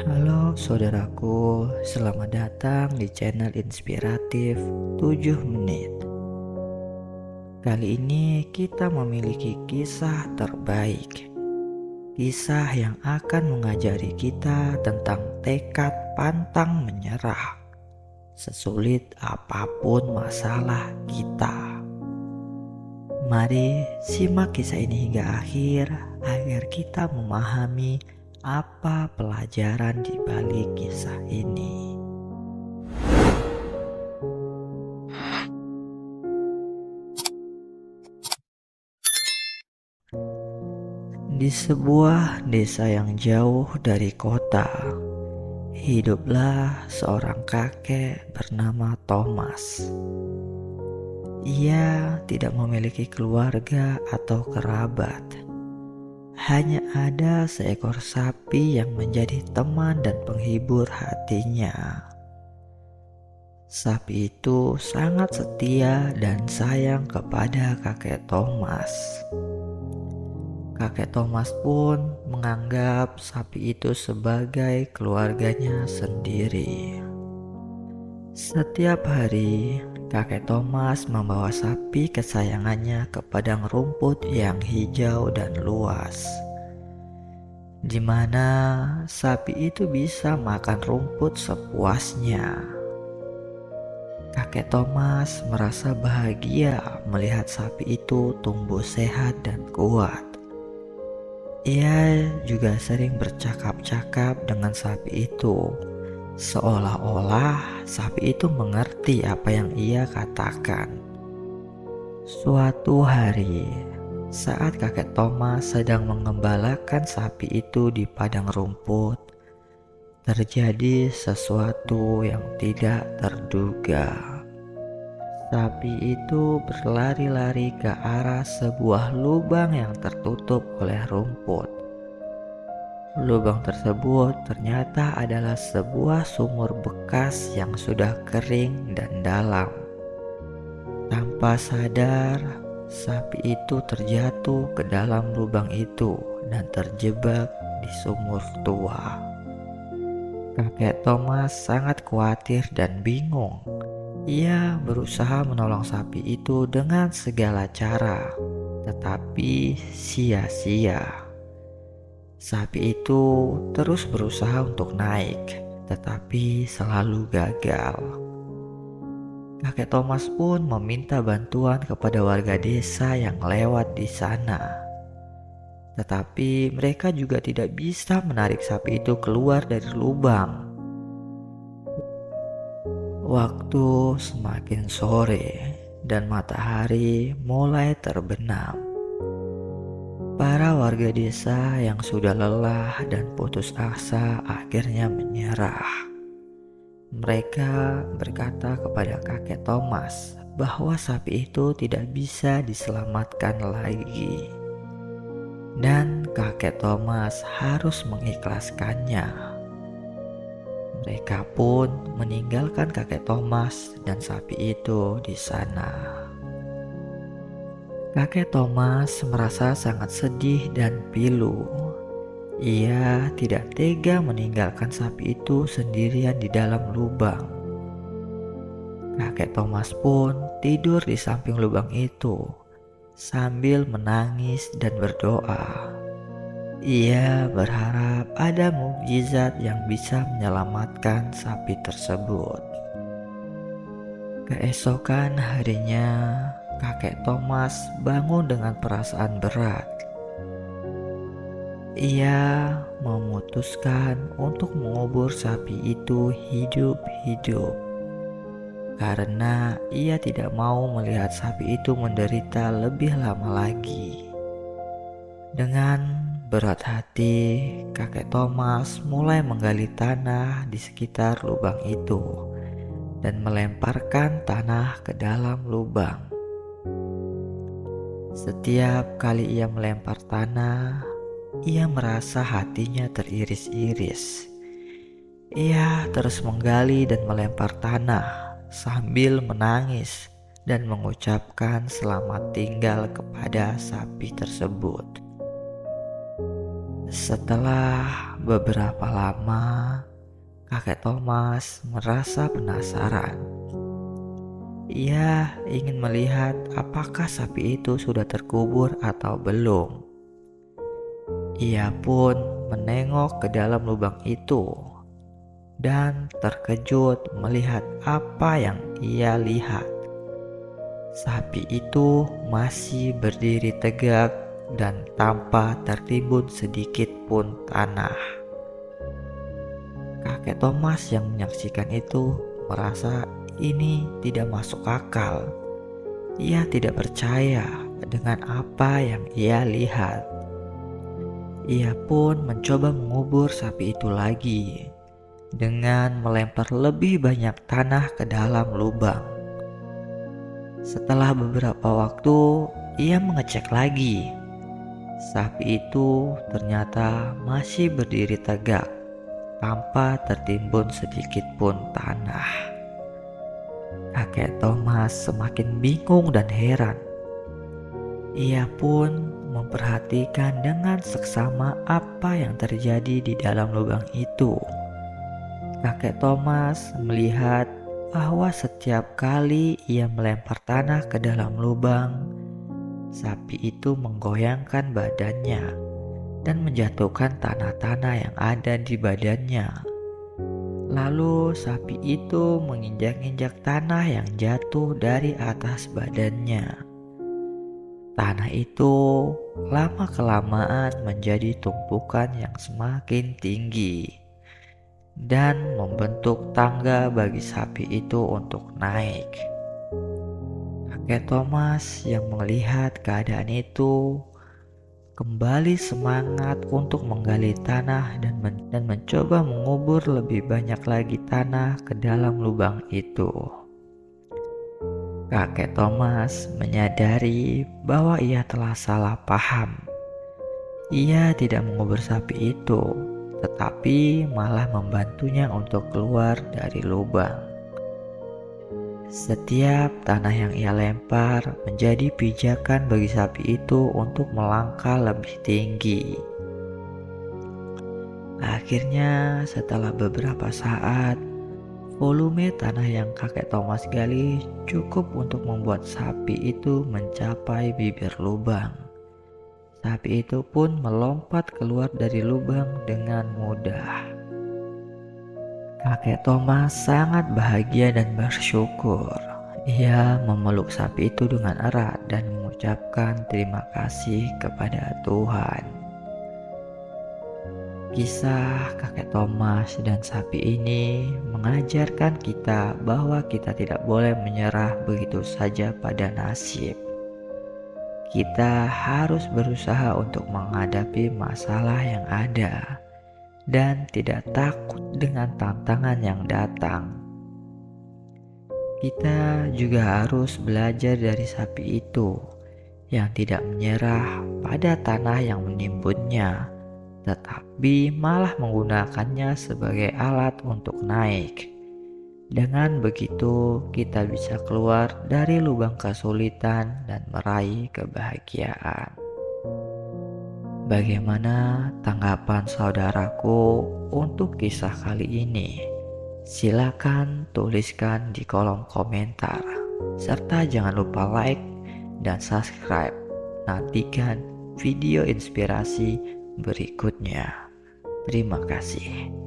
Halo saudaraku, selamat datang di channel inspiratif 7 menit. Kali ini kita memiliki kisah terbaik. Kisah yang akan mengajari kita tentang tekad pantang menyerah. Sesulit apapun masalah kita. Mari simak kisah ini hingga akhir agar kita memahami apa pelajaran di balik kisah ini. Di sebuah desa yang jauh dari kota, hiduplah seorang kakek bernama Thomas. Ia tidak memiliki keluarga atau kerabat. Hanya ada seekor sapi yang menjadi teman dan penghibur hatinya. Sapi itu sangat setia dan sayang kepada kakek Thomas. Kakek Thomas pun menganggap sapi itu sebagai keluarganya sendiri. Setiap hari, kakek Thomas membawa sapi kesayangannya ke padang rumput yang hijau dan luas, di mana sapi itu bisa makan rumput sepuasnya. Kakek Thomas merasa bahagia melihat sapi itu tumbuh sehat dan kuat. Ia juga sering bercakap-cakap dengan sapi itu, seolah-olah sapi itu mengerti apa yang ia katakan. Suatu hari, saat kakek Thomas sedang mengembalakan sapi itu di padang rumput, terjadi sesuatu yang tidak terduga. Sapi itu berlari-lari ke arah sebuah lubang yang tertutup oleh rumput. Lubang tersebut ternyata adalah sebuah sumur bekas yang sudah kering dan dalam. Tanpa sadar, sapi itu terjatuh ke dalam lubang itu dan terjebak di sumur tua. Kakek Thomas sangat khawatir dan bingung. Ia berusaha menolong sapi itu dengan segala cara, tetapi sia-sia. Sapi itu terus berusaha untuk naik, tetapi selalu gagal. Kakek Thomas pun meminta bantuan kepada warga desa yang lewat di sana. Tetapi mereka juga tidak bisa menarik sapi itu keluar dari lubang. Waktu semakin sore dan matahari mulai terbenam. Para warga desa yang sudah lelah dan putus asa akhirnya menyerah. Mereka berkata kepada kakek Thomas bahwa sapi itu tidak bisa diselamatkan lagi. Dan kakek Thomas harus mengikhlaskannya. Mereka pun meninggalkan kakek Thomas dan sapi itu di sana. Kakek Thomas merasa sangat sedih dan pilu. Ia tidak tega meninggalkan sapi itu sendirian di dalam lubang. Kakek Thomas pun tidur di samping lubang itu sambil menangis dan berdoa. Ia berharap ada mukjizat yang bisa menyelamatkan sapi tersebut. Keesokan harinya, kakek Thomas bangun dengan perasaan berat. Ia memutuskan untuk mengubur sapi itu hidup-hidup. Karena ia tidak mau melihat sapi itu menderita lebih lama lagi. Dengan berat hati, kakek Thomas mulai menggali tanah di sekitar lubang itu dan melemparkan tanah ke dalam lubang. Setiap kali ia melempar tanah, ia merasa hatinya teriris-iris. Ia terus menggali dan melempar tanah sambil menangis dan mengucapkan selamat tinggal kepada sapi tersebut. Setelah beberapa lama, kakek Thomas merasa penasaran. Ia ingin melihat apakah sapi itu sudah terkubur atau belum. Ia pun menengok ke dalam lubang itu dan terkejut melihat apa yang ia lihat. Sapi itu masih berdiri tegak dan tanpa tertimbun sedikit pun tanah. Kakek Thomas yang menyaksikan itu merasa ini tidak masuk akal. Ia tidak percaya dengan apa yang ia lihat. Ia pun mencoba mengubur sapi itu lagi dengan melempar lebih banyak tanah ke dalam lubang. Setelah beberapa waktu, ia mengecek lagi. Sapi itu ternyata masih berdiri tegak tanpa tertimbun sedikit pun tanah. Kakek Thomas semakin bingung dan heran. Ia pun memperhatikan dengan seksama apa yang terjadi di dalam lubang itu. Kakek Thomas melihat bahwa setiap kali ia melempar tanah ke dalam lubang, sapi itu menggoyangkan badannya dan menjatuhkan tanah-tanah yang ada di badannya. Lalu sapi itu menginjak-injak tanah yang jatuh dari atas badannya. Tanah itu lama-kelamaan menjadi tumpukan yang semakin tinggi dan membentuk tangga bagi sapi itu untuk naik. Kakek Thomas yang melihat keadaan itu kembali semangat untuk menggali tanah dan mencoba mengubur lebih banyak lagi tanah ke dalam lubang itu. Kakek Thomas menyadari bahwa ia telah salah paham. Ia tidak mengubur sapi itu, tetapi malah membantunya untuk keluar dari lubang. Setiap tanah yang ia lempar menjadi pijakan bagi sapi itu untuk melangkah lebih tinggi. Akhirnya, setelah beberapa saat, volume tanah yang kakek Thomas gali cukup untuk membuat sapi itu mencapai bibir lubang. Sapi itu pun melompat keluar dari lubang dengan mudah. Kakek Thomas sangat bahagia dan bersyukur. Ia memeluk sapi itu dengan erat dan mengucapkan terima kasih kepada Tuhan. Kisah kakek Thomas dan sapi ini mengajarkan kita bahwa kita tidak boleh menyerah begitu saja pada nasib. Kita harus berusaha untuk menghadapi masalah yang ada dan tidak takut dengan tantangan yang datang. Kita juga harus belajar dari sapi itu yang tidak menyerah pada tanah yang menimbunnya, tetapi malah menggunakannya sebagai alat untuk naik. Dengan begitu, kita bisa keluar dari lubang kesulitan dan meraih kebahagiaan. Bagaimana tanggapan saudaraku untuk kisah kali ini? Silakan tuliskan di kolom komentar. Serta jangan lupa like dan subscribe. Nantikan video inspirasi berikutnya. Terima kasih.